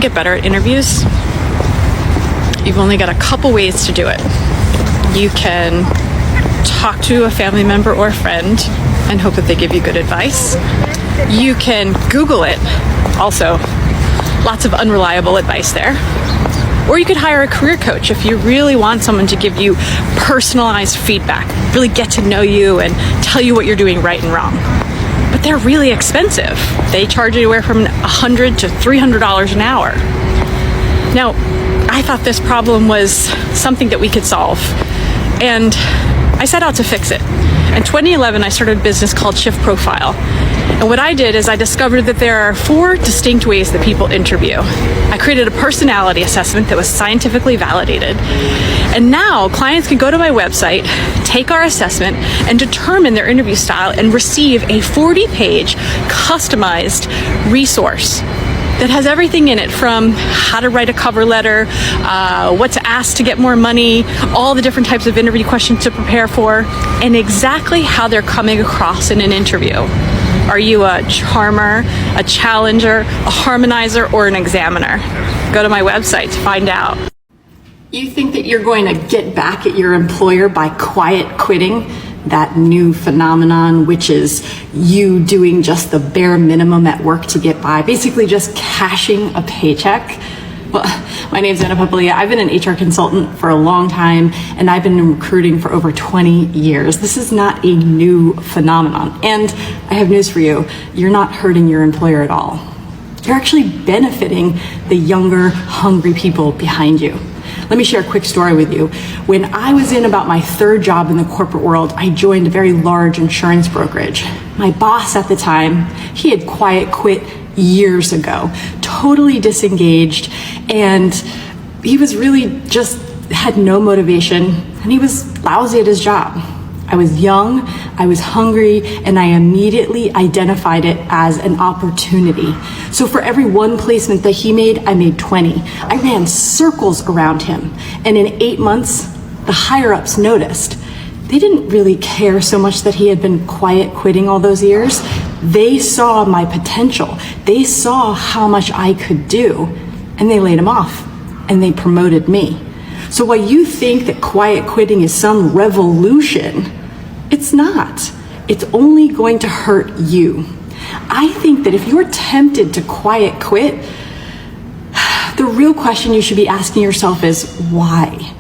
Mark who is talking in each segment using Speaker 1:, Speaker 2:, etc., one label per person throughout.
Speaker 1: Get better at interviews, you've only got a couple ways to do it. You can talk to a family member or a friend and hope that they give you good advice. You can Google it, also lots of unreliable advice there. Or you could hire a career coach if you really want someone to give you personalized feedback, really get to know you and tell you what you're doing right and wrong. But they're really expensive. They charge anywhere from $100 to $300 an hour. Now, I thought this problem was something that we could solve, and I set out to fix it. In 2011, I started a business called Shift Profile. And what I did is I discovered that there are 4 distinct ways that people interview. I created a personality assessment that was scientifically validated. And now clients can go to my website, take our assessment, and determine their interview style and receive a 40-page customized resource that has everything in it, from how to write a cover letter, what to ask to get more money, all the different types of interview questions to prepare for, and exactly how they're coming across in an interview. Are you a charmer, a challenger, a harmonizer, or an examiner? Go to my website to find out. You think that you're going to get back at your employer by quiet quitting? That new phenomenon, which is you doing just the bare minimum at work to get by, basically just cashing a paycheck. Well, my name's Anna Papalia. I've been an HR consultant for a long time, and I've been in recruiting for over 20 years. This is not a new phenomenon. And I have news for you. You're not hurting your employer at all. You're actually benefiting the younger, hungry people behind you. Let me share a quick story with you. When I was in about my 3rd job in the corporate world, I joined a very large insurance brokerage. My boss at the time, he had quiet quit years ago, totally disengaged, and he was really just had no motivation, and he was lousy at his job. I was young, I was hungry, and I immediately identified it as an opportunity. So for every 1 placement that he made, I made 20. I ran circles around him, and in 8 months, the higher-ups noticed. They didn't really care so much that he had been quiet quitting all those years. They saw my potential. They saw how much I could do, and they laid him off, and they promoted me. So while you think that quiet quitting is some revolution, it's not. It's only going to hurt you. I think that if you're tempted to quiet quit, the real question you should be asking yourself is why?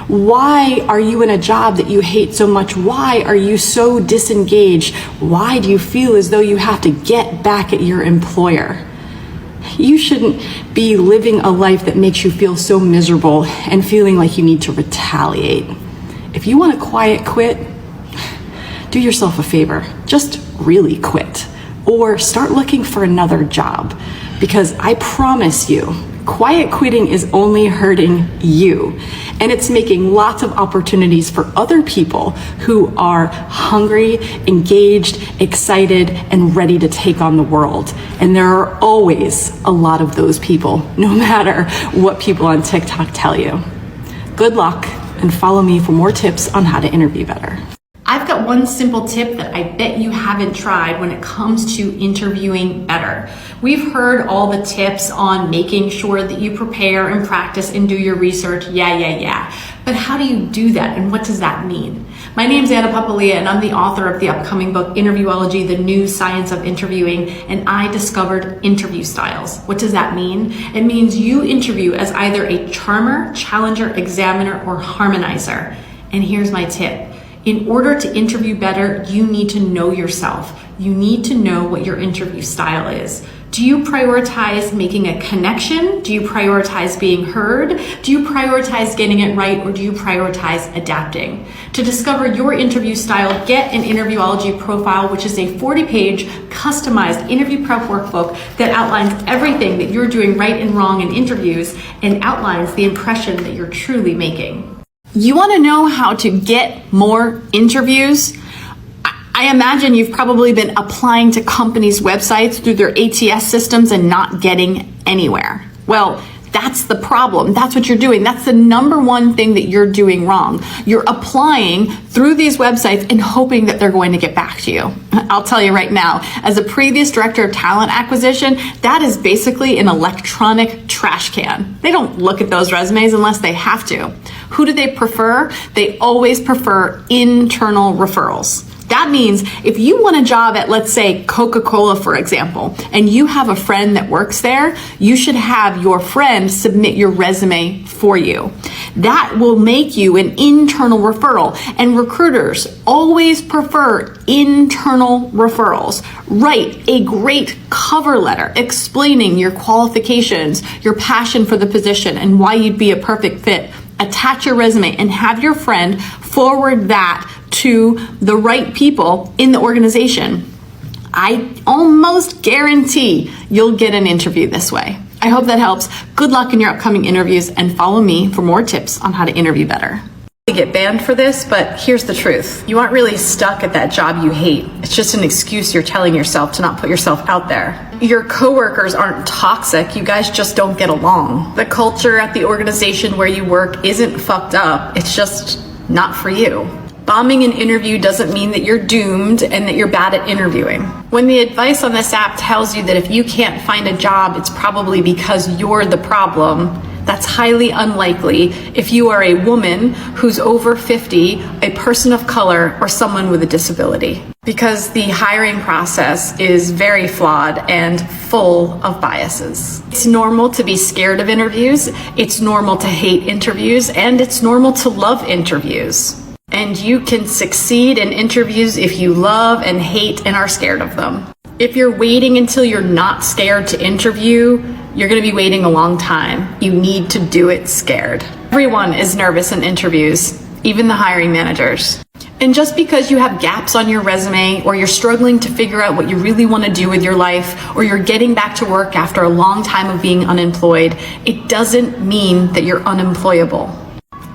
Speaker 1: Why are you in a job that you hate so much? Why are you so disengaged? Why do you feel as though you have to get back at your employer? You shouldn't be living a life that makes you feel so miserable and feeling like you need to retaliate. If you want to quiet quit, do yourself a favor. Just really quit. Or start looking for another job. Because I promise you, quiet quitting is only hurting you. And it's making lots of opportunities for other people who are hungry, engaged, excited, and ready to take on the world. And there are always a lot of those people, no matter what people on TikTok tell you. Good luck, and follow me for more tips on how to interview better.
Speaker 2: I've got one simple tip that I bet you haven't tried when it comes to interviewing better. We've heard all the tips on making sure that you prepare and practice and do your research, yeah. But how do you do that, and what does that mean? My name's Anna Papalia, and I'm the author of the upcoming book, Interviewology, The New Science of Interviewing, and I discovered interview styles. What does that mean? It means you interview as either a charmer, challenger, examiner, or harmonizer. And here's my tip. In order to interview better, you need to know yourself. You need to know what your interview style is. Do you prioritize making a connection? Do you prioritize being heard? Do you prioritize getting it right, or do you prioritize adapting? To discover your interview style, get an Interviewology profile, which is a 40-page customized interview prep workbook that outlines everything that you're doing right and wrong in interviews and outlines the impression that you're truly making. You want to know how to get more interviews? I imagine you've probably been applying to companies' websites through their ATS systems and not getting anywhere. Well, That's the problem. That's what you're doing. That's the number one thing that you're doing wrong. You're applying through these websites and hoping that they're going to get back to you. I'll tell you right now, as a previous director of talent acquisition, that is basically an electronic trash can. They don't look at those resumes unless they have to. Who do they prefer? They always prefer internal referrals. That means if you want a job at, let's say, Coca-Cola, for example, and you have a friend that works there, you should have your friend submit your resume for you. That will make you an internal referral. And recruiters always prefer internal referrals. Write a great cover letter explaining your qualifications, your passion for the position, and why you'd be a perfect fit. Attach your resume and have your friend forward that to the right people in the organization. I almost guarantee you'll get an interview this way. I hope that helps. Good luck in your upcoming interviews, and follow me for more tips on how to interview better. You get banned for this, but here's the truth. You aren't really stuck at that job you hate. It's just an excuse you're telling yourself to not put yourself out there. Your coworkers aren't toxic, you guys just don't get along. The culture at the organization where you work isn't fucked up, it's just not for you. Bombing an interview doesn't mean that you're doomed and that you're bad at interviewing. When the advice on this app tells you that if you can't find a job, it's probably because you're the problem, that's highly unlikely if you are a woman who's over 50, a person of color, or someone with a disability. Because the hiring process is very flawed and full of biases. It's normal to be scared of interviews, it's normal to hate interviews, and it's normal to love interviews. And you can succeed in interviews if you love and hate and are scared of them. If you're waiting until you're not scared to interview, you're going to be waiting a long time. You need to do it scared. Everyone is nervous in interviews, even the hiring managers. And just because you have gaps on your resume, or you're struggling to figure out what you really want to do with your life, or you're getting back to work after a long time of being unemployed, it doesn't mean that you're unemployable.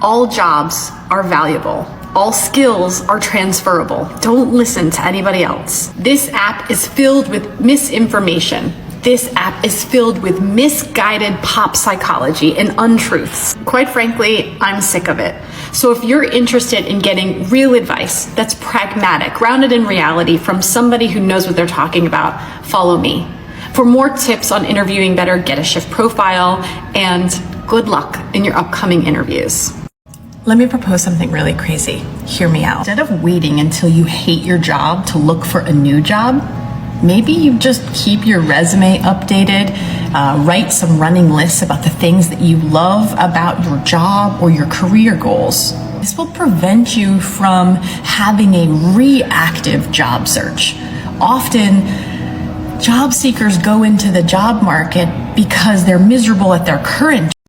Speaker 2: All jobs are valuable. All skills are transferable. Don't listen to anybody else. This app is filled with misinformation. This app is filled with misguided pop psychology and untruths. Quite frankly, I'm sick of it. So if you're interested in getting real advice that's pragmatic, grounded in reality from somebody who knows what they're talking about, follow me. For more tips on interviewing better, get a Shift profile, and good luck in your upcoming interviews. Let me propose something really crazy. Hear me out. Instead of waiting until you hate your job to look for a new job, maybe you just keep your resume updated, write some running lists about the things that you love about your job or your career goals. This will prevent you from having a reactive job search. Often, job seekers go into the job market because they're miserable at their current